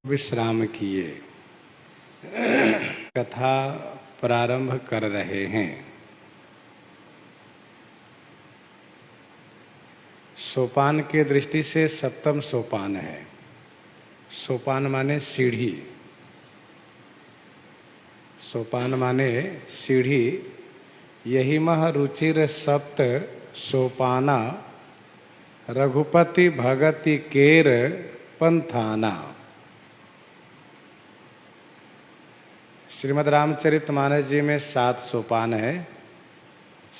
विश्राम किए कथा प्रारंभ कर रहे हैं। सोपान के दृष्टि से सप्तम सोपान है। सोपान माने सीढ़ी, सोपान माने सीढ़ी। यही मह रुचिर सप्त सोपाना, रघुपति भगति केर पंथाना। श्रीमद् रामचरितमानस जी में 7 सोपान है,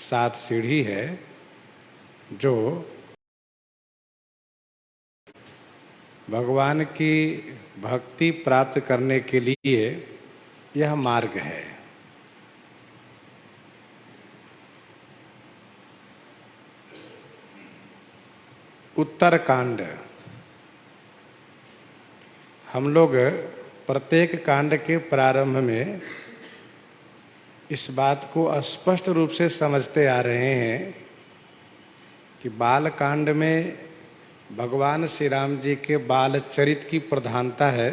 7 सीढ़ी है, जो भगवान की भक्ति प्राप्त करने के लिए यह मार्ग है। उत्तरकांड। हम लोग प्रत्येक कांड के प्रारंभ में इस बात को स्पष्ट रूप से समझते आ रहे हैं कि बाल कांड में भगवान श्री राम जी के बाल चरित की प्रधानता है।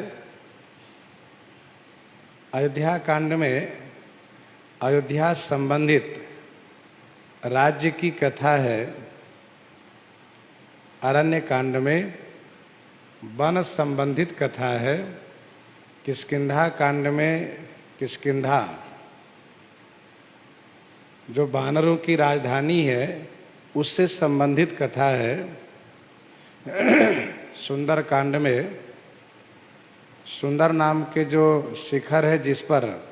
अयोध्या कांड में अयोध्या संबंधित राज्य की कथा है। अरण्य कांड में वन संबंधित कथा है। किष्किंधा कांड में किष्किंधा जो वानरों की राजधानी है उससे संबंधित कथा है। सुंदर कांड में सुंदर नाम के जो शिखर है जिस पर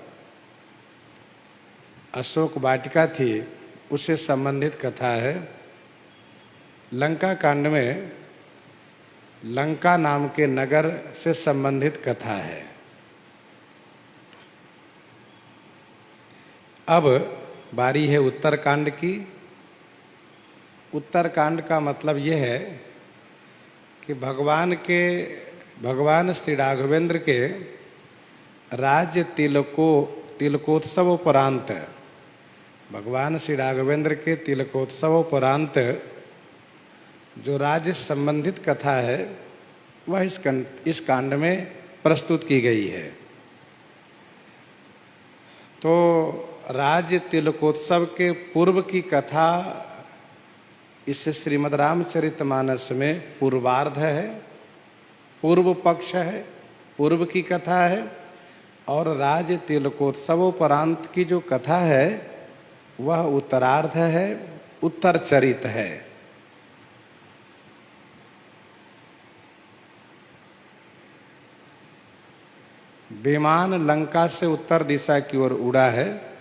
अशोक वाटिका थी उससे संबंधित कथा है। लंका कांड में लंका नाम के नगर से संबंधित कथा है। अब बारी है उत्तरकांड की। उत्तरकांड का मतलब यह है कि भगवान श्री राघवेंद्र के राज्य तिलकोत्सव उपरांत, भगवान श्री राघवेंद्र के तिलकोत्सव उपरांत जो राज्य संबंधित कथा है वह इस कांड में प्रस्तुत की गई है। तो राज्य तिलकोत्सव के पूर्व की कथा इस श्रीमद् रामचरितमानस में पूर्वार्ध है, पूर्व पक्ष है, पूर्व की कथा है। और राज्य तिलकोत्सवोपरांत की जो कथा है वह उत्तरार्ध है, उत्तर चरित है। विमान लंका से उत्तर दिशा की ओर उड़ा है।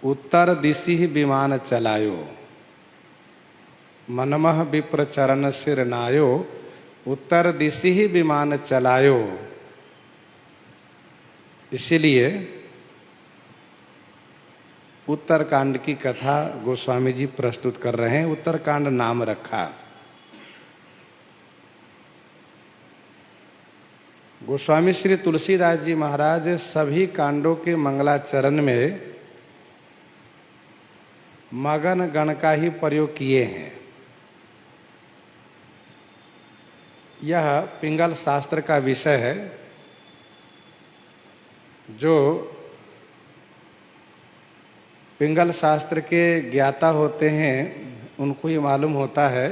उत्तर दिशि ही विमान चलायो, मनमह विप्र चरण सिर नायो। उत्तर दिशि ही विमान चलायो। इसीलिए उत्तरकांड की कथा गोस्वामी जी प्रस्तुत कर रहे हैं। उत्तरकांड नाम रखा। गोस्वामी श्री तुलसीदास जी महाराज सभी कांडों के मंगलाचरण में मगन गण का ही प्रयोग किए हैं। यह पिंगल शास्त्र का विषय है। जो पिंगल शास्त्र के ज्ञाता होते हैं उनको ये मालूम होता है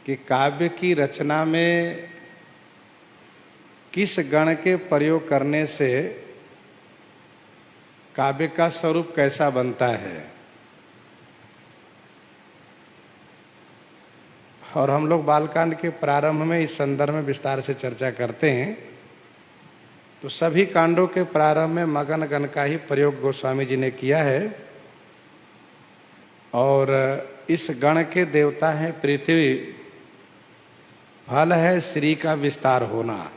कि काव्य की रचना में किस गण के प्रयोग करने से काव्य का स्वरूप कैसा बनता है। और हम लोग बालकांड के प्रारंभ में इस संदर्भ में विस्तार से चर्चा करते हैं। तो सभी कांडों के प्रारंभ में मगन गण का ही प्रयोग गोस्वामी जी ने किया है। और इस गण के देवता हैं पृथ्वी। फल है श्री का विस्तार होना।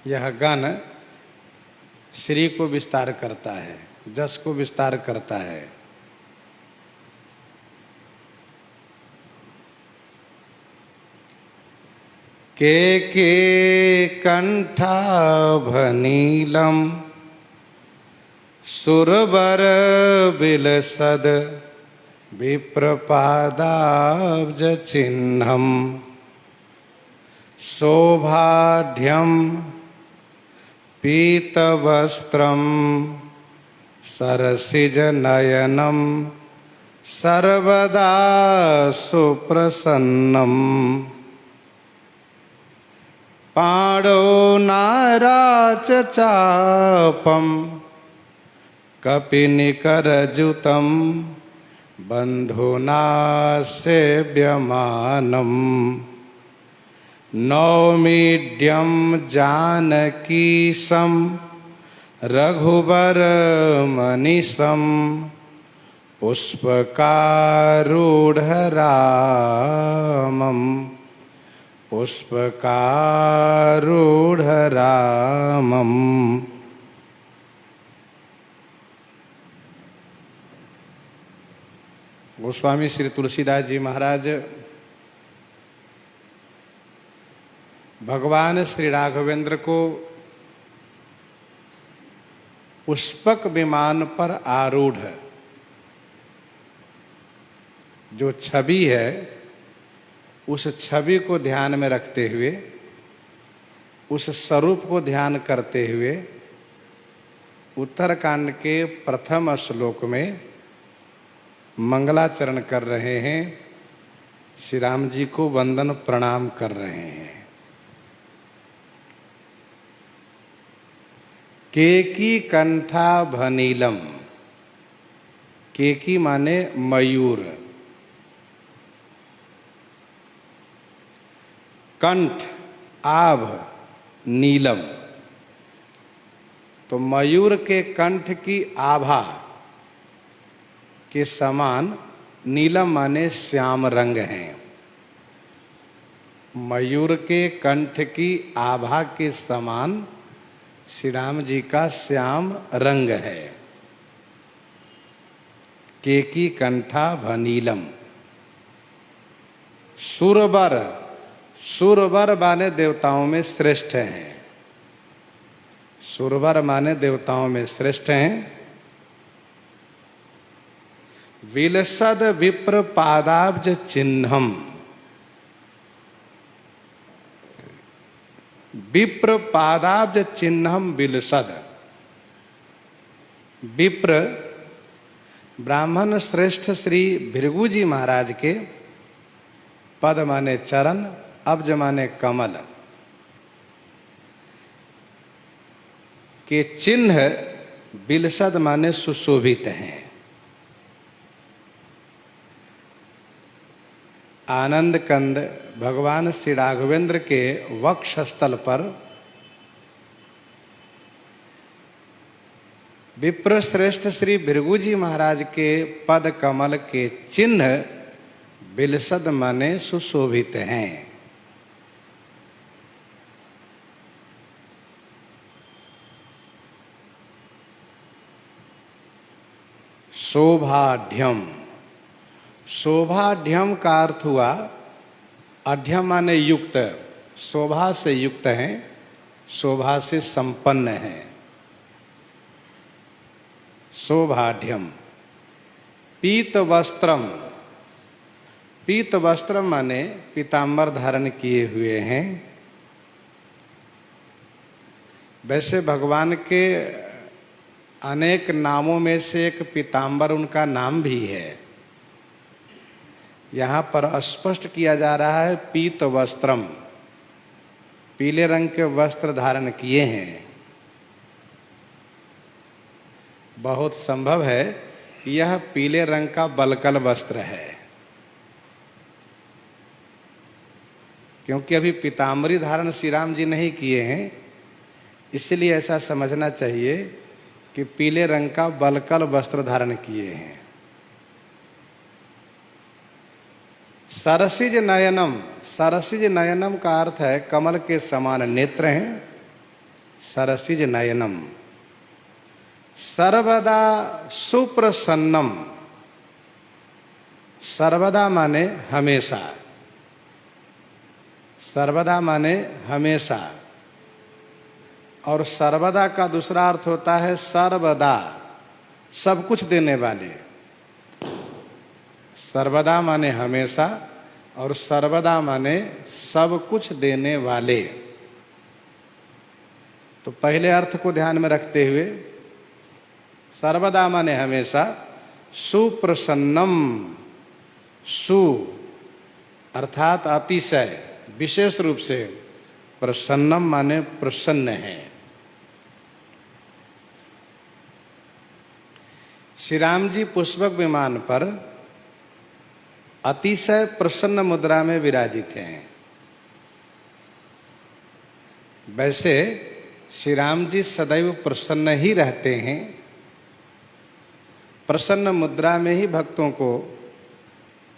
यह गण श्री को विस्तार करता है, जस को विस्तार करता है। के कंठाभनीलम सुरवर बिलसद विप्रपादाब्ज चिह्नम शोभाढ्यम पीतवस्त्रम सरसिज नयनम सर्वदा सुप्रसन्नम पाणौ नाराच चापम कपिनिकरजुतम बंधुना सेव्यमानम नौमीड्यम जानकीशम रघुबर मनीषम पुष्पकारूढ़ रामम पुष्पकारूढ़ रामम। गोस्वामी श्री तुलसीदास जी महाराज भगवान श्री राघवेंद्र को पुष्पक विमान पर आरूढ़ जो छवि है उस छवि को ध्यान में रखते हुए, उस स्वरूप को ध्यान करते हुए उत्तरकांड के प्रथम श्लोक में मंगलाचरण कर रहे हैं, श्री राम जी को वंदन प्रणाम कर रहे हैं। केकी कंठा भनीलम, केकी माने मयूर, कंठ आभ नीलम, तो मयूर के कंठ की आभा के समान नीलम माने श्याम रंग है। मयूर के कंठ की आभा के समान श्री राम जी का श्याम रंग है। केकी कंठा भनीलम। सुरवर, सुरवर माने देवताओं में श्रेष्ठ हैं। सुरवर माने देवताओं में श्रेष्ठ हैं। विलसद विप्र पादाब्ज चिन्हम, विप्र पादाब्ज चिन्हम विलसद। विप्र ब्राह्मण श्रेष्ठ श्री भृगु जी महाराज के पद माने चरण, अब्ज माने कमल के चिन्ह विलसद माने सुशोभित हैं। आनंद कंद भगवान श्री राघवेंद्र के वक्षस्थल पर विप्र श्रेष्ठ श्री भृगु जी महाराज के पद कमल के चिन्ह विलसद माने सुशोभित हैं। शोभाढ्यम, शोभाढ्यम का अर्थ हुआ, अध्यम माने युक्त, शोभा से युक्त हैं, शोभा से संपन्न है। शोभाढ्यम। पीत वस्त्रम, पीत वस्त्र माने पीतांबर धारण किए हुए हैं। वैसे भगवान के अनेक नामों में से एक पीतांबर उनका नाम भी है। यहाँ पर स्पष्ट किया जा रहा है पीत वस्त्रम, पीले रंग के वस्त्र धारण किए हैं। बहुत संभव है यह पीले रंग का बलकल वस्त्र है, क्योंकि अभी पीताम्बरी धारण श्री राम जी नहीं किए हैं, इसलिए ऐसा समझना चाहिए कि पीले रंग का बलकल वस्त्र धारण किए हैं। सरसिज नयनम, सरसिज नयनम का अर्थ है कमल के समान नेत्र हैं। सरसिज नयनम। सर्वदा सुप्रसन्नम, सर्वदा माने हमेशा, सर्वदा माने हमेशा, और सर्वदा का दूसरा अर्थ होता है सर्वदा, सब कुछ देने वाले। सर्वदा माने हमेशा, और सर्वदा माने सब कुछ देने वाले। तो पहले अर्थ को ध्यान में रखते हुए, सर्वदा माने हमेशा, सुप्रसन्नम, सु अर्थात अतिशय, विशेष रूप से, प्रसन्नम माने प्रसन्न है। श्री राम जी पुष्पक विमान पर अतिशय प्रसन्न मुद्रा में विराजित हैं। वैसे श्री राम जी सदैव प्रसन्न ही रहते हैं। प्रसन्न मुद्रा में ही भक्तों को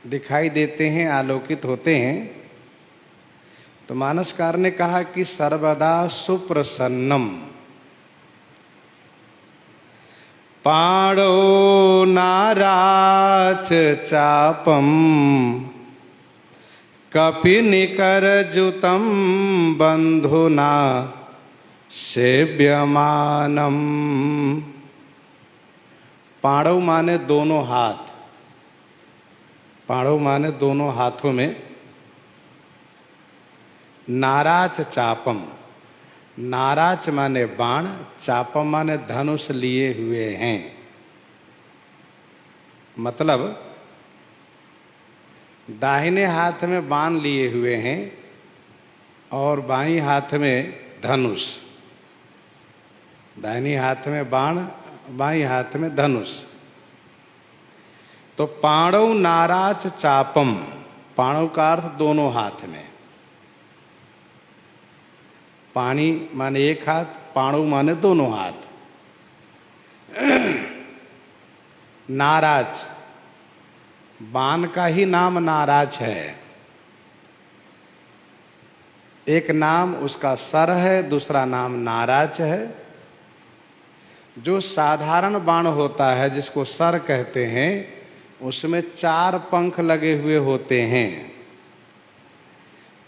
दिखाई देते हैं, आलोकित होते हैं। तो मानसकार ने कहा कि सर्वदा सुप्रसन्नम। पाणो नाराच चापम कपिनिकरजुतं बंधुना सेव्यमानम। पाणव माने दोनों हाथ, पाणव माने दोनों हाथों में। नाराच चापम, नाराच माने बाण, चापम माने धनुष लिए हुए हैं। मतलब दाहिने हाथ में बाण लिए हुए हैं और बाईं हाथ में धनुष। दाहिनी हाथ में बाण, बाईं हाथ में धनुष। तो पाणव नाराच चापम, पाणव का अर्थ दोनों हाथ में। पाणी माने एक हाथ, पाणव माने दोनों हाथ। नाराज, बाण का ही नाम नाराज है। एक नाम उसका सर है, दूसरा नाम नाराज है। जो साधारण बाण होता है जिसको सर कहते हैं, उसमें 4 पंख लगे हुए होते हैं,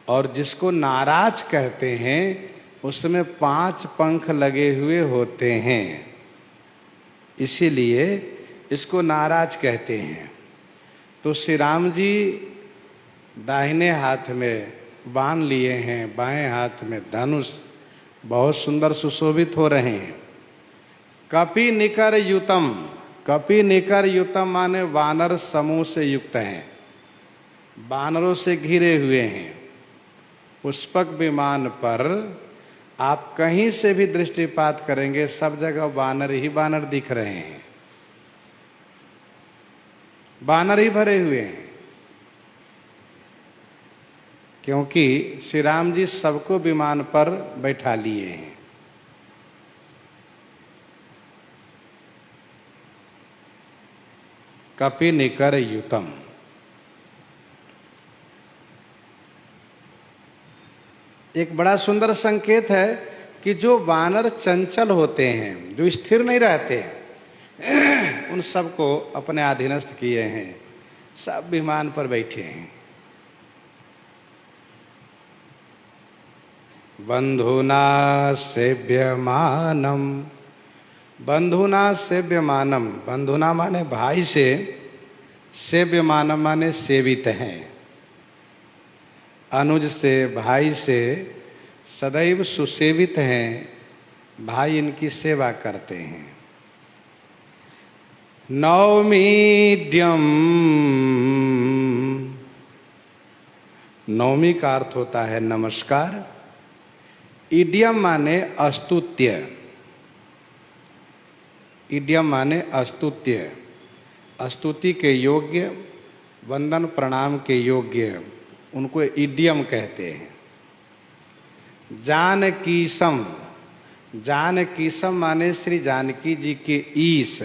और जिसको नाराज कहते हैं उसमें 5 पंख लगे हुए होते हैं। इसीलिए इसको नाराज कहते हैं। तो श्री राम जी दाहिने हाथ में बाण लिए हैं, बाएं हाथ में धनुष, बहुत सुंदर सुशोभित हो रहे हैं। कपि निकर युतम, कपि निकर युतम माने वानर समूह से युक्त हैं, वानरों से घिरे हुए हैं। पुष्पक विमान पर आप कहीं से भी दृष्टिपात करेंगे, सब जगह वानर ही वानर दिख रहे हैं, वानर ही भरे हुए हैं। क्योंकि श्री राम जी सबको विमान पर बैठा लिए हैं। कपि निकर युतम। एक बड़ा सुंदर संकेत है कि जो वानर चंचल होते हैं, जो स्थिर नहीं रहते, उन सबको अपने अधीनस्थ किए हैं, सब विमान पर बैठे हैं। बंधुना सेव्यमानम, बंधुना सेव्यमानम, बंधुना माने भाई से, सेव्यमानम माने सेवित हैं। अनुज से, भाई से सदैव सुसेवित हैं, भाई इनकी सेवा करते हैं। नौमीड्यम, नौमी का अर्थ होता है नमस्कार। इडियम माने अस्तुत्य, इडियम माने अस्तुत्य, स्तुति के योग्य, वंदन प्रणाम के योग्य, उनको इडियम कहते हैं। जानकीसम, जानकीसम माने श्री जानकी जी के ईश,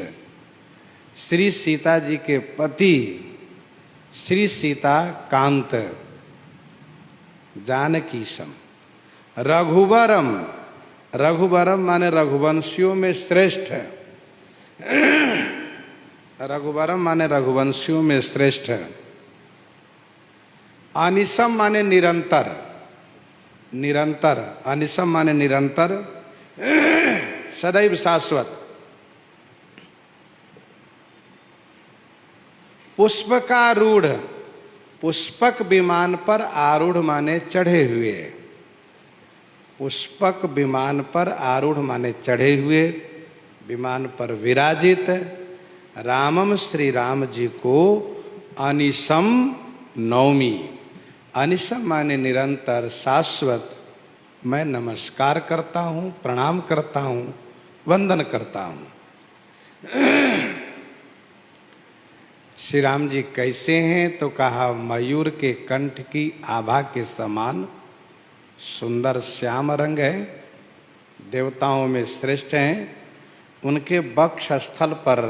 श्री सीता जी के पति, श्री सीता कांत, जानकीसम। रघुवरम, रघुवरम माने रघुवंशियों में श्रेष्ठ, रघुवरम माने रघुवंशियों में श्रेष्ठ। अनिशम माने निरंतर, निरंतर, अनिशम माने निरंतर, सदैव शाश्वत। पुष्पकारूढ़, पुष्पक विमान पर आरूढ़ माने चढ़े हुए, पुष्पक विमान पर आरूढ़ माने चढ़े हुए, विमान पर विराजित रामम श्री राम जी को अनिशम नौमी, अनिशम माने निरंतर शाश्वत, मैं नमस्कार करता हूँ, प्रणाम करता हूँ, वंदन करता हूँ। श्री राम जी कैसे हैं? तो कहा मयूर के कंठ की आभा के समान सुंदर श्याम रंग है, देवताओं में श्रेष्ठ हैं। उनके वक्ष स्थल पर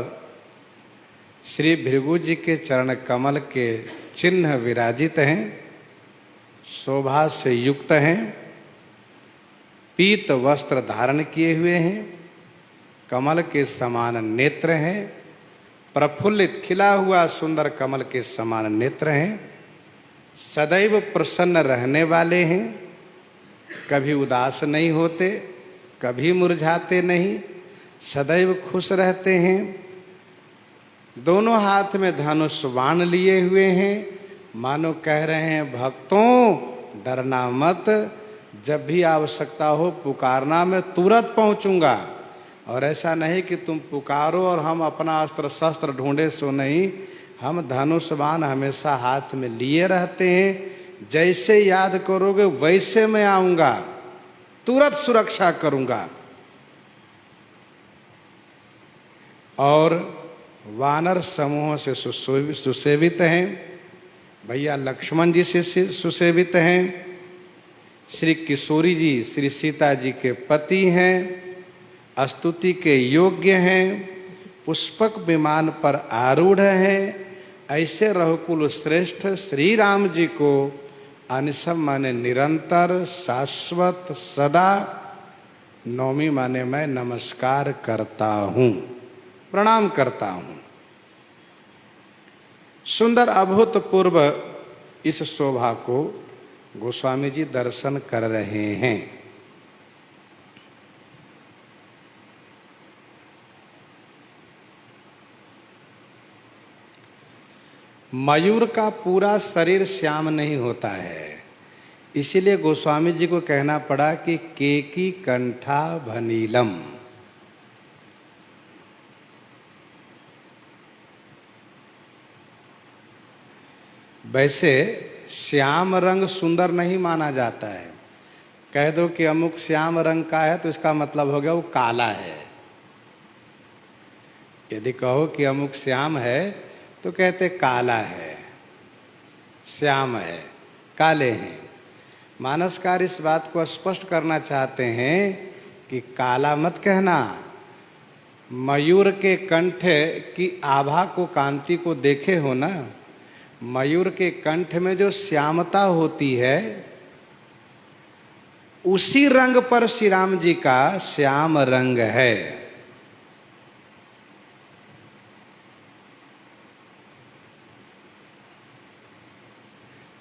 श्री भृगु जी के चरण कमल के चिन्ह विराजित हैं, शोभा से युक्त हैं, पीत वस्त्र धारण किए हुए हैं, कमल के समान नेत्र हैं, प्रफुल्लित खिला हुआ सुंदर कमल के समान नेत्र हैं, सदैव प्रसन्न रहने वाले हैं, कभी उदास नहीं होते, कभी मुरझाते नहीं, सदैव खुश रहते हैं। दोनों हाथ में धनुष बाण लिए हुए हैं, मानो कह रहे हैं भक्तों डरना मत, जब भी आवश्यकता हो पुकारना, मैं तुरंत पहुंचूंगा। और ऐसा नहीं कि तुम पुकारो और हम अपना अस्त्र शस्त्र ढूंढे, सो नहीं, हम धनुष बाण हमेशा हाथ में लिए रहते हैं, जैसे याद करोगे वैसे मैं आऊंगा, तुरंत सुरक्षा करूंगा। और वानर समूह से सुसेवित हैं, भैया लक्ष्मण जी से सुसेवित हैं, श्री किशोरी जी श्री सीता जी के पति हैं, स्तुति के योग्य हैं, पुष्पक विमान पर आरूढ़ हैं। ऐसे रघुकुल श्रेष्ठ श्री राम जी को अनिशम माने निरंतर, शाश्वत, सदा, नौमी माने मैं नमस्कार करता हूँ, प्रणाम करता हूँ। सुंदर अभूतपूर्व इस शोभा को गोस्वामी जी दर्शन कर रहे हैं। मयूर का पूरा शरीर श्याम नहीं होता है, इसीलिए गोस्वामी जी को कहना पड़ा कि केकी कंठा भनीलम। वैसे श्याम रंग सुंदर नहीं माना जाता है। कह दो कि अमुक श्याम रंग का है तो इसका मतलब हो गया वो काला है। यदि कहो कि अमुक श्याम है तो कहते काला है, श्याम है, काले हैं। मानसकार इस बात को स्पष्ट करना चाहते हैं कि काला मत कहना। मयूर के कंठ की आभा को, कांति को देखे हो ना, मयूर के कंठ में जो श्यामता होती है उसी रंग पर श्री राम जी का श्याम रंग है।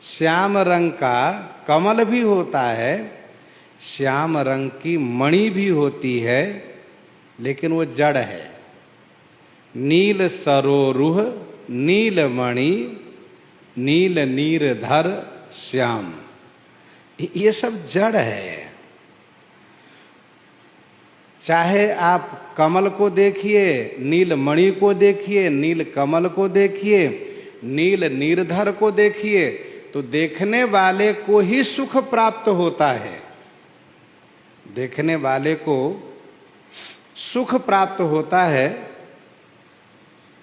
श्याम रंग का कमल भी होता है, श्याम रंग की मणि भी होती है, लेकिन वो जड़ है। नील सरोरुह नीलमणि नील नीरधर श्याम, ये सब जड़ है। चाहे आप कमल को देखिए, नीलमणि को देखिए, नील कमल को देखिए, नील नीरधर को देखिए, तो देखने वाले को ही सुख प्राप्त होता है। देखने वाले को सुख प्राप्त होता है,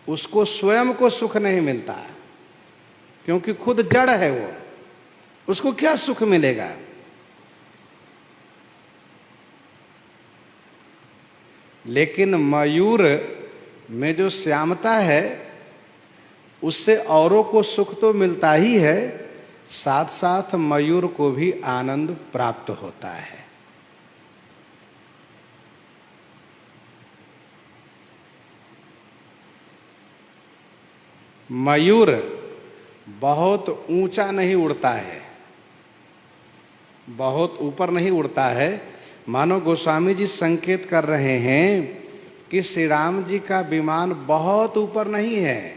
उसको स्वयं को सुख नहीं मिलता, क्योंकि खुद जड़ है वो, उसको क्या सुख मिलेगा। लेकिन मयूर में जो श्यामता है उससे औरों को सुख तो मिलता ही है, साथ साथ मयूर को भी आनंद प्राप्त होता है। मयूर बहुत ऊंचा नहीं उड़ता है, बहुत ऊपर नहीं उड़ता है। मानो गोस्वामी जी संकेत कर रहे हैं कि श्री राम जी का विमान बहुत ऊपर नहीं है,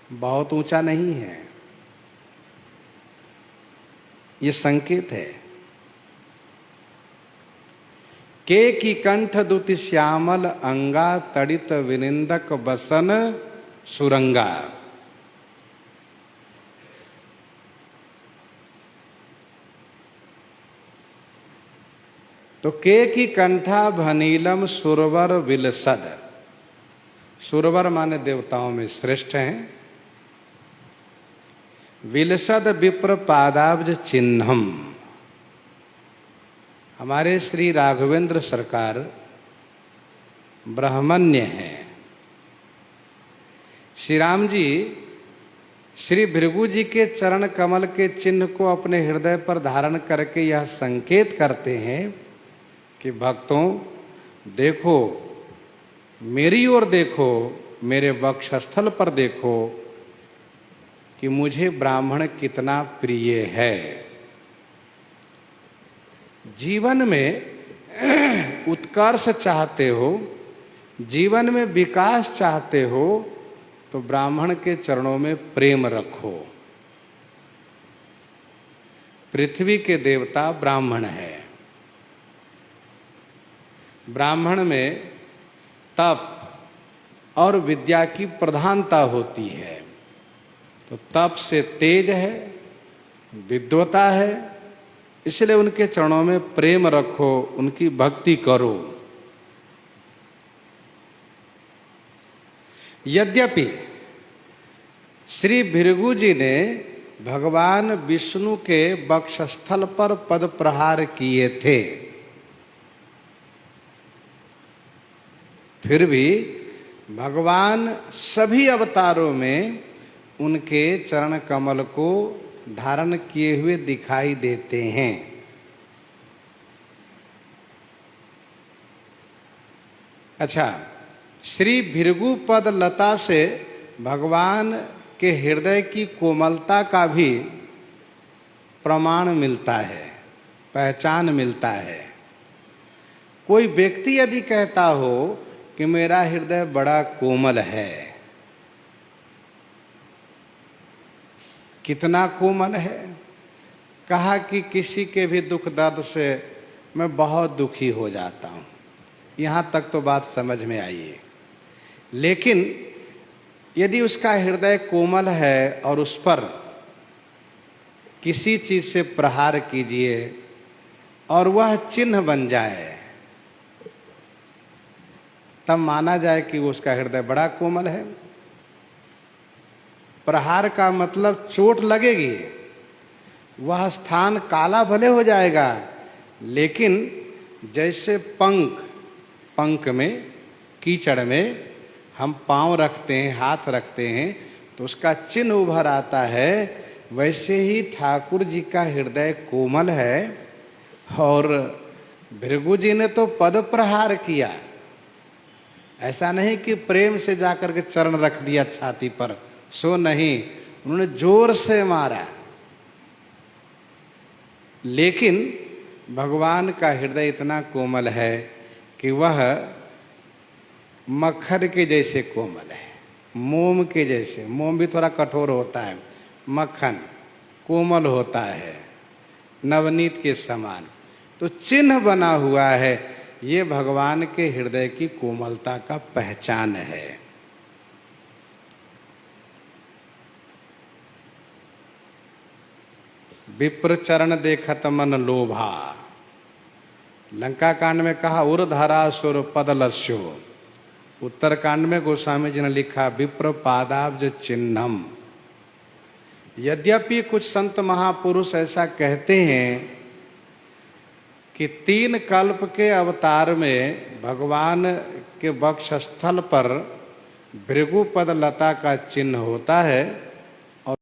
बहुत ऊंचा नहीं है, ये संकेत है। के की कंठ दुति श्यामल अंगा तड़ित विनिंदक बसन सुरंगा। तो के की कंठा भनीलम सुरवर विलसद। सुरवर माने देवताओं में श्रेष्ठ हैं। विलसद विप्र पादाब्ज चिन्हम। हमारे श्री राघवेंद्र सरकार ब्राह्मण्य हैं। श्री राम जी श्री भृगु जी के चरण कमल के चिन्ह को अपने हृदय पर धारण करके यह संकेत करते हैं कि भक्तों देखो, मेरी ओर देखो, मेरे वक्षस्थल पर देखो कि मुझे ब्राह्मण कितना प्रिय है। जीवन में उत्कर्ष चाहते हो, जीवन में विकास चाहते हो, तो ब्राह्मण के चरणों में प्रेम रखो। पृथ्वी के देवता ब्राह्मण है। ब्राह्मण में तप और विद्या की प्रधानता होती है। तो तप से तेज है, विद्वता है, इसलिए उनके चरणों में प्रेम रखो, उनकी भक्ति करो। यद्यपि श्री भृगु जी ने भगवान विष्णु के वक्षस्थल पर पद प्रहार किए थे, फिर भी भगवान सभी अवतारों में उनके चरण कमल को धारण किए हुए दिखाई देते हैं। अच्छा, श्री भृगु पद लता से भगवान के हृदय की कोमलता का भी प्रमाण मिलता है, पहचान मिलता है। कोई व्यक्ति यदि कहता हो कि मेरा हृदय बड़ा कोमल है, कितना कोमल है? कहा कि किसी के भी दुख दर्द से मैं बहुत दुखी हो जाता हूँ। यहाँ तक तो बात समझ में आई है। लेकिन यदि उसका हृदय कोमल है और उस पर किसी चीज से प्रहार कीजिए और वह चिन्ह बन जाए, तब माना जाए कि उसका हृदय बड़ा कोमल है। प्रहार का मतलब चोट लगेगी, वह स्थान काला भले हो जाएगा, लेकिन जैसे पंख में, कीचड़ में हम पांव रखते हैं, हाथ रखते हैं तो उसका चिन्ह उभर आता है, वैसे ही ठाकुर जी का हृदय कोमल है। और भृगु जी ने तो पद प्रहार किया, ऐसा नहीं कि प्रेम से जाकर के चरण रख दिया छाती पर, सो नहीं, उन्होंने जोर से मारा। लेकिन भगवान का हृदय इतना कोमल है कि वह मक्खन के जैसे कोमल है, मोम के जैसे। मोम भी थोड़ा कठोर होता है, मक्खन कोमल होता है, नवनीत के समान। तो चिन्ह बना हुआ है, ये भगवान के हृदय की कोमलता का पहचान है। विप्र चरण देखत मन लोभा। लंका कांड में कहा उर्धरा सुर पदलस्यो। उत्तर कांड में गोस्वामी जी ने लिखा विप्र पादाब्ज चिन्हम। यद्यपि कुछ संत महापुरुष ऐसा कहते हैं कि 3 कल्प के अवतार में भगवान के वक्षस्थल पर भृगु पद लता का चिन्ह होता है,